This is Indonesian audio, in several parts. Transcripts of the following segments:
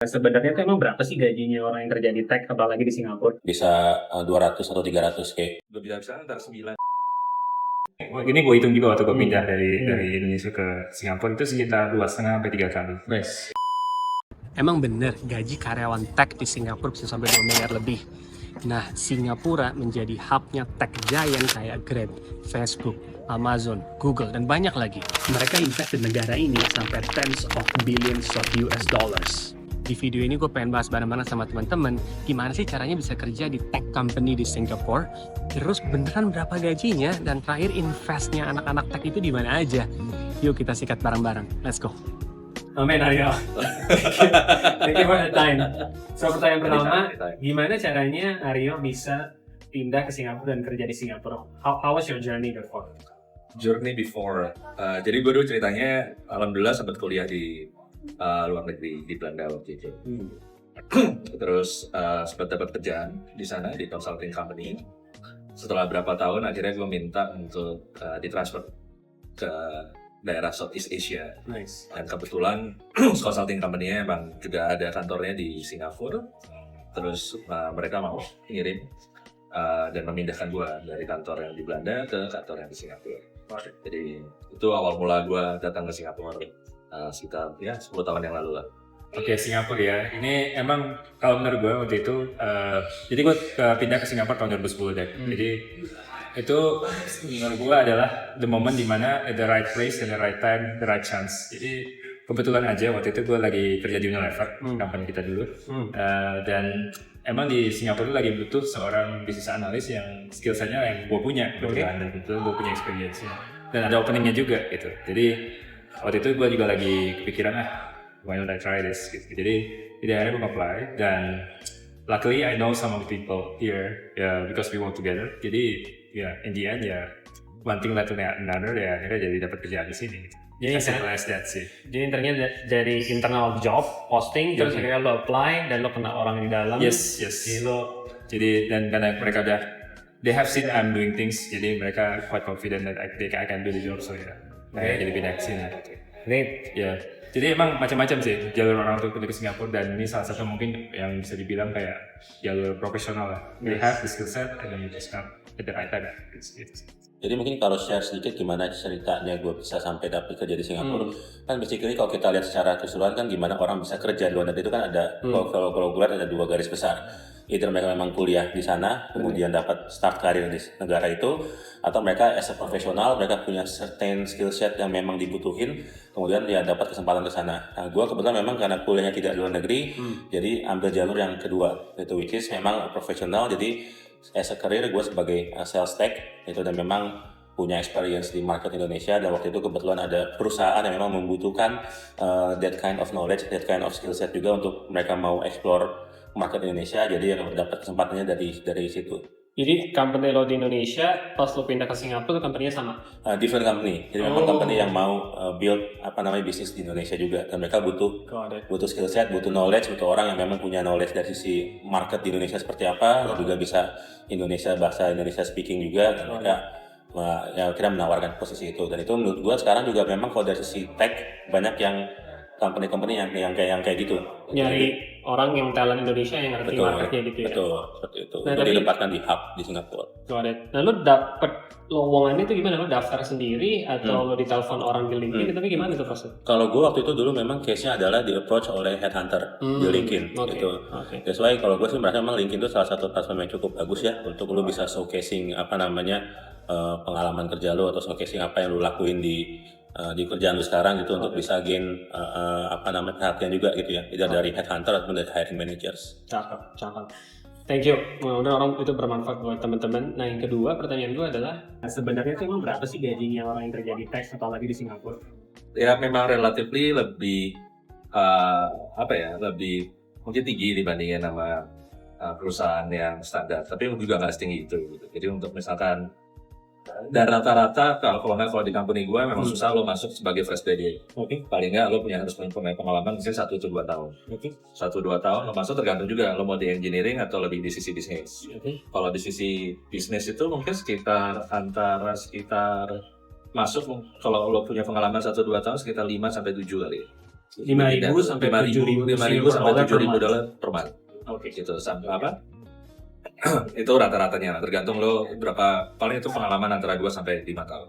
Sebenarnya tuh emang berapa sih gajinya orang yang kerja di tech, apalagi di Singapura? Bisa 200 atau 300K. Bisa antara 9. Ini gue hitung juga waktu gue pindah dari Indonesia ke Singapura itu sekitar 2,5 sampai 3 kali. Nice. Emang bener gaji karyawan tech di Singapura bisa sampai 2 miliar lebih. Nah, Singapura menjadi hubnya tech giant kayak Grab, Facebook, Amazon, Google, dan banyak lagi. Mereka invest di negara ini sampai tens of billions of US dollars. Di video ini gue pengen bahas bareng-bareng sama teman-teman gimana sih caranya bisa kerja di tech company di Singapura, terus beneran berapa gajinya, dan terakhir investnya anak-anak tech itu di mana aja. Yuk kita sikat bareng-bareng, let's go. Amin, Aryo. Thank you for the time. So pertanyaan pertama, gimana caranya Aryo bisa pindah ke Singapura dan kerja di Singapura? How was your journey before? Jadi gue dulu ceritanya alhamdulillah sempat kuliah di luar negeri di Belanda waktu itu. Terus sempat dapat kerjaan di sana di consulting company. Setelah berapa tahun akhirnya gue minta untuk ditransfer ke daerah Southeast Asia. Nice. Dan kebetulan consulting company-nya emang juga ada kantornya di Singapura. Terus mereka mau ngirim dan memindahkan gue dari kantor yang di Belanda ke kantor yang di Singapura. Jadi itu awal mula gue datang ke Singapura sekitar 10 tahun yang lalu lah. Oke, Singapura ya. Ini emang kalau menurut gue waktu itu, jadi gue pindah ke Singapura tahun 2010 deh. Jadi itu menurut gue adalah the moment dimana at the right place, at the right time, the right chance. Jadi kebetulan aja waktu itu gue lagi kerja di Unilever, company kita dulu. Dan emang di Singapura lagi butuh seorang business analyst yang skill setnya yang gue punya. Dan kebetulan gue punya experience-nya. Dan ada openingnya juga gitu. Jadi waktu itu gue juga lagi kepikiran why not I try this gitu. Jadi akhirnya gue apply dan luckily I know some of the people here because we work together. Jadi in the end one thing led to another akhirnya jadi dapat kerjaan di sini. Jadi simple as that sih. Jadi intinya dari internal job posting, terus akhirnya lo apply dan lo kena orang di dalam. Yes. Jadi dan karena mereka they have seen I'm doing things, jadi mereka quite confident that I can do the job, so jadi pindah ke sini. Great. Jadi emang macam-macam sih jalur orang untuk ke Singapura, dan ini salah satu mungkin yang bisa dibilang kayak jalur profesional lah. They have the skill set and then you just come at the right time. Jadi mungkin kalau share sedikit gimana ceritanya gue bisa sampai dapat kerja di Singapura. Kan basically kalau kita lihat secara keseluruhan kan gimana orang bisa kerja di luar negeri itu kan ada kalau gue lihat ada 2 garis besar. Either mereka memang kuliah di sana, kemudian dapat start karir di negara itu, atau mereka as a profesional, mereka punya certain skill set yang memang dibutuhin, kemudian dia dapat kesempatan ke sana. Nah, gue kebetulan memang karena kuliahnya tidak di luar negeri, jadi ambil jalur yang kedua, itu which is memang profesional. Jadi as a career gue sebagai sales tech itu, dan memang punya experience di market Indonesia, dan waktu itu kebetulan ada perusahaan yang memang membutuhkan that kind of knowledge, that kind of skill set juga untuk mereka mau explore market Indonesia, jadi dapat kesempatannya dari situ. Jadi company lo di Indonesia, pas lo pindah ke Singapura, company-nya sama? Different company, jadi memang company yang mau build bisnis di Indonesia juga, dan mereka butuh skill set, butuh knowledge, butuh orang yang memang punya knowledge dari sisi market di Indonesia seperti apa, juga bisa bahasa Indonesia speaking juga, dan mereka kira menawarkan posisi itu. Dan itu menurut gua sekarang juga memang kalau dari sisi tech banyak yang company yang kayak gitu. Nyari orang yang talent Indonesia yang ngerti marketnya gitu ya. Betul, seperti itu. Nah, Untuk ditempatkan di hub di Singapura. Nah, lo dapet lowongan itu gimana? Lo daftar sendiri atau lo ditelepon orang di LinkedIn? Tapi gimana tuh proses? Kalau gue waktu itu dulu memang case-nya adalah di approach oleh headhunter di LinkedIn gitu. That's why kalau gue sih merasa memang LinkedIn itu salah satu platform yang cukup bagus ya untuk lo bisa showcasing pengalaman kerja lo, atau showcasing apa yang lo lakuin di kerjaan lu sekarang gitu, untuk bisa gain perhatian juga gitu ya, tidak dari headhunter ataupun dari hiring managers. Cakep. Thank you. Mudah-mudahan orang itu bermanfaat buat teman-teman. Nah, yang kedua pertanyaan gue adalah sebenarnya itu emang berapa sih gajinya orang yang kerja di tech apalagi di Singapura? Ya memang relatively lebih lebih mungkin tinggi dibandingin sama perusahaan yang standar, tapi juga nggak setinggi itu gitu. Jadi untuk misalkan dan rata-rata kalau di company gue memang susah lo masuk sebagai fresh graduate. Paling nggak lo harus punya pengalaman mungkin 1-2 tahun. 1-2 tahun lo masuk, tergantung juga lo mau di engineering atau lebih di sisi bisnis. Kalau di sisi bisnis itu mungkin sekitar masuk, kalau lo punya pengalaman 1-2 tahun sekitar 5-7 kali. 5.000 sampai 7.000 sampai per 7.000 month. dolar per month. Oke. Gitu sampai apa? Itu rata-ratanya, tergantung lo berapa, paling itu pengalaman antara 2 sampai 5 tahun.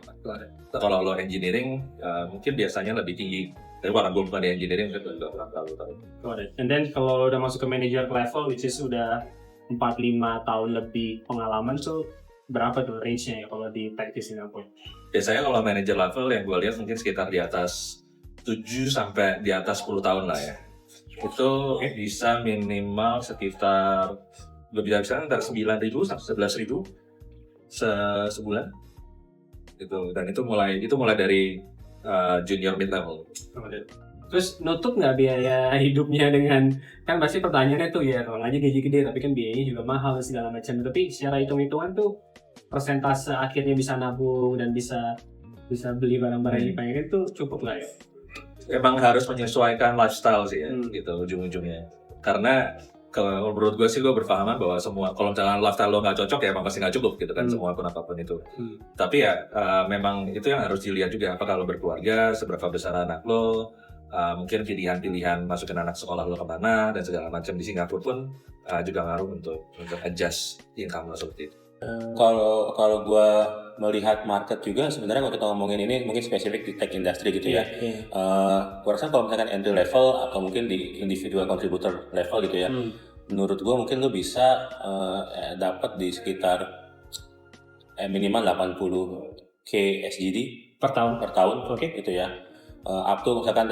Kalau lo engineering mungkin biasanya lebih tinggi. Tapi kalau gue bukan di engineering mungkin nggak terlalu tahu. Got it. And then kalau lo udah masuk ke manager level, which is udah 4-5 tahun lebih pengalaman, so berapa tuh range-nya ya kalau di tech di Singapura? Biasanya kalau manager level yang gue lihat mungkin sekitar di atas 7 sampai di atas 10 tahun lah ya. Itu bisa minimal sekitar bisa antara 9.000 sampai 11.000 sebulan. Gitu. Dan itu mulai dari junior mid level. Terus nutup nggak biaya hidupnya dengan, kan pasti pertanyaannya tuh ya kalau aja gaji gede tapi kan biayanya juga mahal dan segala macam, tapi secara hitung-hitungan tuh persentase akhirnya bisa nabung dan bisa beli barang-barang yang dipengen itu cukup lah ya? Emang harus menyesuaikan lifestyle sih ya, gitu ujung-ujungnya. Karena kalau menurut gue sih, gue berpahaman bahwa semua, kalau misalnya lifestyle lo nggak cocok ya emang pasti nggak cukup gitu kan, semua pun apapun itu. Tapi ya memang itu yang harus dilihat juga, apakah lo berkeluarga, seberapa besar anak lo, mungkin pilihan-pilihan masukin anak sekolah lo kemana dan segala macam. Di Singapura pun juga ngaruh untuk adjust income lo seperti itu. Kalau gue melihat market juga sebenarnya kalau kita ngomongin ini mungkin spesifik di tech industry gitu ya. Gue rasa kalau misalkan entry level atau mungkin di individual contributor level gitu ya, menurut gue mungkin lo bisa dapat di sekitar minimal 80k SGD Per tahun? gitu ya. Up to misalkan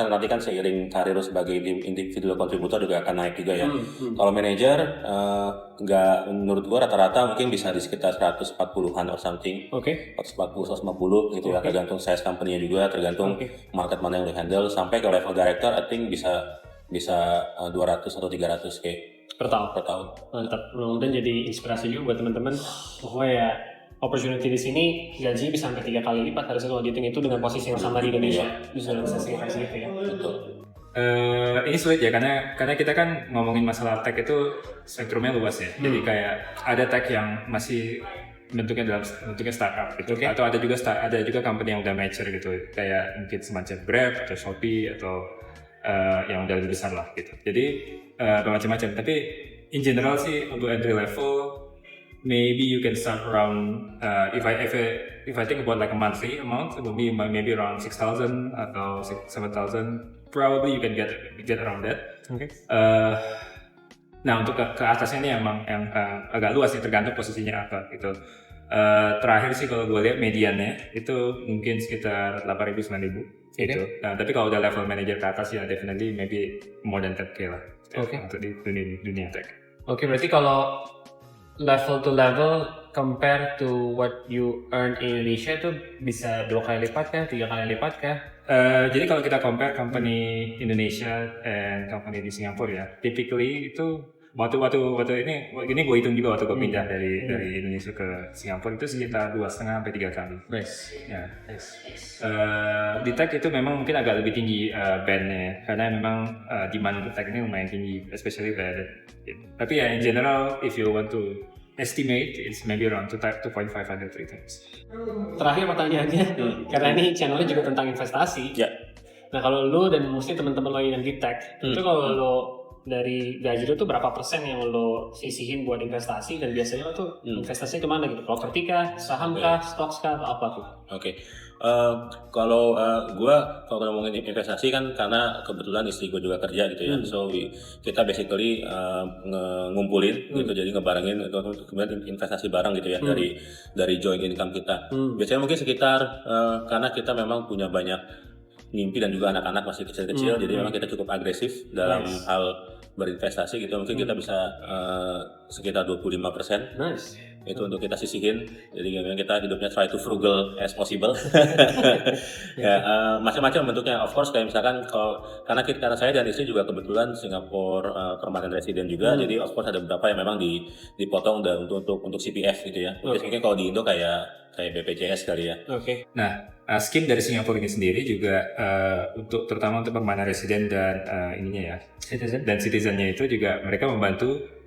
nanti kan seiring karir lo sebagai individual contributor juga akan naik juga ya. Kalau manager nggak, menurut gua rata-rata mungkin bisa di sekitar 140-an or something. 140, 150 gitu ya, tergantung size company-nya juga, tergantung market mana yang lo handle. Sampai ke level director I think bisa 200 atau 300k per tahun. Mantap. Mudah-mudahan jadi inspirasi juga buat teman-teman bahwa ya opportunity di sini gajinya bisa sampai 3 kali lipat harusnya kalau dihitung itu dengan posisi yang sama di Indonesia. Bisa gitu ya. Betul. Ini sulit ya karena kita kan ngomongin masalah tech itu spektrumnya luas ya. Jadi kayak ada tech yang masih bentuknya startup gitu, atau ada juga company yang udah mature gitu, kayak mungkin semacam Grab atau Shopee atau yang udah lebih besar lah gitu. Jadi macam-macam. Tapi in general sih untuk entry level maybe you can start around if I think about like a monthly amount, it will be maybe around 6,000 atau 7,000. Probably you can get around that. Nah untuk ke atasnya ini emang yang agak luas nih, tergantung posisinya apa gitu. Terakhir sih kalau gue lihat mediannya itu mungkin sekitar 8.000 9.000 gitu. Nah, tapi kalau udah level manager ke atas ya definitely maybe more than 10k lah. Untuk di dunia tech. Berarti kalau level to level compare to what you earn in Indonesia itu bisa 2 kali lipat kah, 3 kali lipat kah? Jadi kalau kita compare company Indonesia and company di Singapura ya, typically itu waktu ini gue hitung juga waktu gue pindah dari Indonesia ke Singapura itu sekitar 2,5 sampai 3 kali. Ya. Di tech itu memang mungkin agak lebih tinggi bandnya karena memang demand untuk tech ini lumayan tinggi, especially banded. Tapi ya in general, if you want to estimate, it's maybe around 2.5 under 3 times. Terakhir pertanyaannya, karena ini channelnya juga tentang investasi. Nah kalau lu dan mesti teman-teman lo yang di tech, itu kalau lo dari gaji lo tuh berapa persen yang lo sisihin buat investasi, dan biasanya lo tuh investasinya kemana gitu? Properti kah, saham kah, stocks kah, atau apa tuh? Kalau gue ngomongin investasi kan karena kebetulan istri gue juga kerja gitu ya, so kita basically ngumpulin gitu, jadi ngebarengin itu kemudian investasi bareng gitu ya, dari joint income kita. Biasanya mungkin sekitar karena kita memang punya banyak mimpi dan juga anak-anak masih kecil-kecil, jadi memang kita cukup agresif dalam hal berinvestasi gitu. Mungkin kita bisa sekitar 25%. Itu untuk kita sisihin, jadi memang kita hidupnya try to frugal as possible. Macam-macam bentuknya, of course kayak misalkan karena saya dan istri juga kebetulan Singapore permanent resident juga, jadi of course ada beberapa yang memang dipotong dan untuk CPF gitu ya. Mungkin kalau di Indo kayak BPJS kali ya. Nah, scheme dari Singapura ini sendiri juga terutama untuk permanent resident dan ininya ya, citizennya itu juga mereka membantu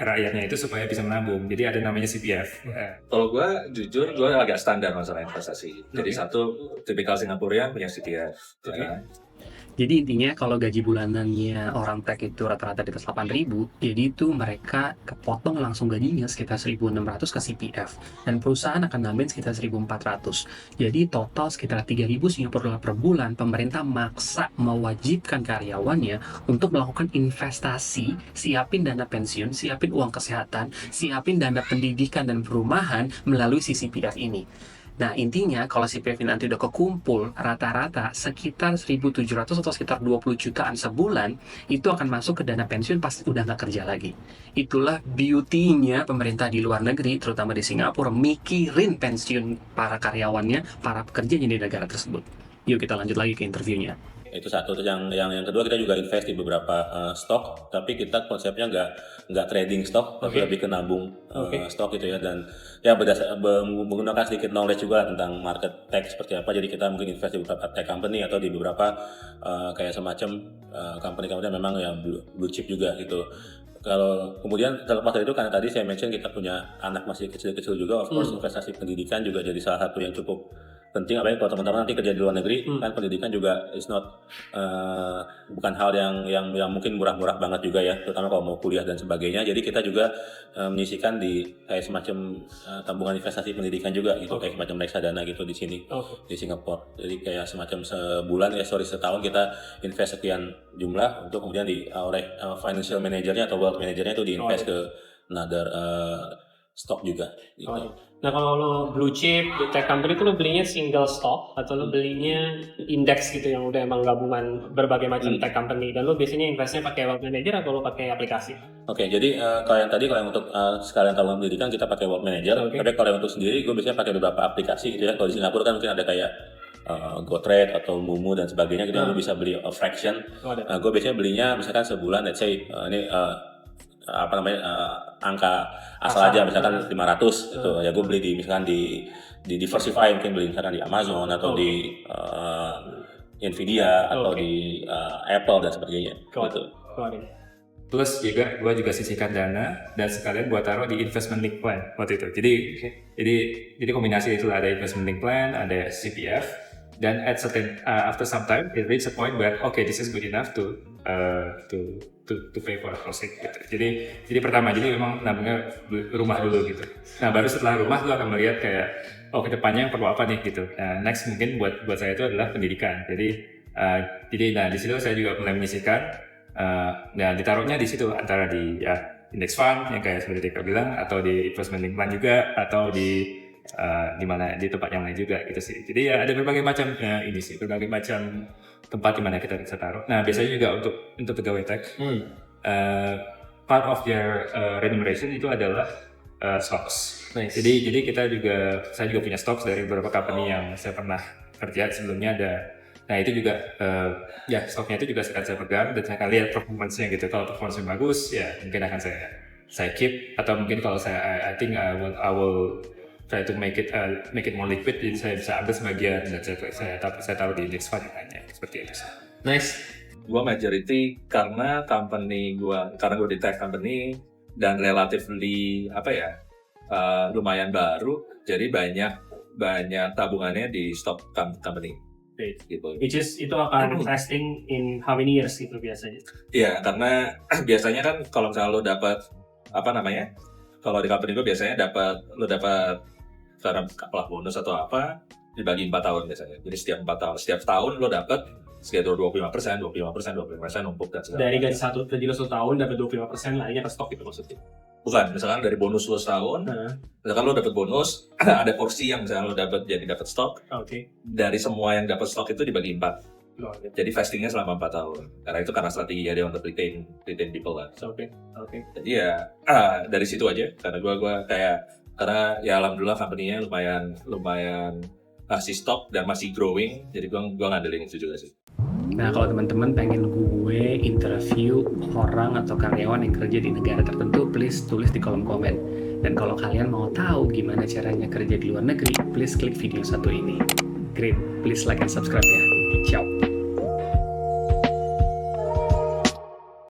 rakyatnya itu supaya bisa menabung. Jadi ada namanya CPF. Kalau gue jujur, gue agak standar masalah investasi. Jadi satu tipikal Singaporean punya CPF. Jadi intinya kalau gaji bulanannya orang tech itu rata-rata di atas 8.000, jadi itu mereka kepotong langsung gajinya sekitar 1.600 ke CPF. Dan perusahaan akan nambahin sekitar 1.400. Jadi total sekitar 3.000 Singapura dolar per bulan, pemerintah maksa mewajibkan karyawannya untuk melakukan investasi, siapin dana pensiun, siapin uang kesehatan, siapin dana pendidikan dan perumahan melalui si CPF ini. Nah, intinya kalau CPF ini nanti udah kekumpul, rata-rata sekitar 1.700 atau sekitar 20 jutaan sebulan, itu akan masuk ke dana pensiun pas udah nggak kerja lagi. Itulah beauty-nya pemerintah di luar negeri, terutama di Singapura, mikirin pensiun para karyawannya, para pekerjanya di negara tersebut. Yuk kita lanjut lagi ke interviewnya. Itu satu. Terus yang kedua, kita juga invest di beberapa stok, tapi kita konsepnya nggak trading stok, tapi lebih ke nabung stok gitu ya. Dan ya menggunakan sedikit knowledge juga tentang market tech seperti apa. Jadi kita mungkin invest di beberapa tech company atau di beberapa kayak semacam company-company yang memang yang blue chip juga gitu. Kalau kemudian terlepas dari itu, karena tadi saya mention kita punya anak masih kecil-kecil juga, of course investasi pendidikan juga jadi salah satu yang cukup penting. Apalagi kalau teman-teman nanti kerja di luar negeri, kan pendidikan juga is not bukan hal yang mungkin murah-murah banget juga ya, terutama kalau mau kuliah dan sebagainya. Jadi kita juga menyisihkan di kayak semacam tabungan investasi pendidikan juga gitu, kayak semacam reksadana gitu di sini di Singapura. Jadi kayak semacam setahun kita invest sekian jumlah untuk kemudian oleh financial manajernya atau wealth manajernya itu diinvest ke another stok juga gitu. Nah kalau lo blue chip di tech company itu lo belinya single stock atau lo belinya index gitu yang udah emang gabungan berbagai macam tech company, dan lo biasanya investnya pakai wealth manager atau lo pakai aplikasi? Oke, jadi kalau yang untuk sekalian tabungan pendidikan kita pakai wealth manager. Tapi kalau yang untuk sendiri gue biasanya pakai beberapa aplikasi gitu ya. Kalau di Singapura kan mungkin ada kayak GoTrade atau Mumu dan sebagainya, kita lo bisa beli a fraction. Gue biasanya belinya misalkan sebulan, let's say ini angka asal aja misalkan 500 gitu ya, gue beli misalkan di diversify, mungkin beli misalkan di Amazon atau di Nvidia atau di Apple dan sebagainya gitu. Plus juga gue juga sisihkan dana dan sekalian buat taruh di investment link plan waktu itu. Jadi kombinasi itu, ada investment link plan, ada CPF, dan after some time it reach a point where this is good enough to pay for housing gitu. Jadi pertama, jadi memang nabungnya rumah dulu gitu. Nah baru setelah rumah lu akan melihat kayak kedepannya perlu apa nih gitu. Nah next mungkin buat saya itu adalah pendidikan. Jadi di situ saya juga mulai menyisihkan dan ditaruhnya di situ, antara di index fund yang kayak seperti Dika bilang, atau di investment link plan juga, atau di mana di tempat yang lain juga gitu sih. Jadi ya ada berbagai macam berbagai macam tempat di mana kita bisa taruh. Nah biasanya juga untuk pegawai tech, part of their remuneration itu adalah stocks. Nice. Jadi saya juga punya stocks dari beberapa company yang saya pernah kerja sebelumnya ada. Nah itu juga stoknya itu juga akan saya pegang dan saya akan lihat performance-nya gitu. Kalau performance-nya bagus ya mungkin akan saya keep, atau mungkin kalau I think I will try to make it more liquid, jadi saya bisa ambil sebagian dan saya taruh di index fund yang lainnya, seperti itu. Nice. Gua majority karena gue di tech company dan relatively lumayan baru, jadi banyak tabungannya di stock company. Gitu. Which is itu akan investing in how many years gitu biasanya? Iya, karena biasanya kan kalau misalnya lo dapat kalau di company gue biasanya lo dapat karena bonus atau apa dibagi 4 tahun biasanya. Jadi setiap tahun lo dapat sekitar 25% numpuk dan segala. Dari gaji satu tahun dapat 25%, lainnya ke stok itu maksudnya? Bukan, misalkan dari bonus lo setahun, misalkan lo dapat bonus, ada porsi yang misalnya lo dapat stok. Dari semua yang dapat stok itu dibagi 4. Jadi vestingnya selama 4 tahun. Karena strategi dia untuk retain people lah. Jadi ya dari situ aja. Karena ya alhamdulillah company-nya lumayan masih stok dan masih growing. Jadi gue ngandelin itu juga sih. Nah kalau teman-teman pengen gue interview orang atau karyawan yang kerja di negara tertentu, please tulis di kolom komen. Dan kalau kalian mau tahu gimana caranya kerja di luar negeri, please klik video satu ini. Great, please like and subscribe ya. Ciao.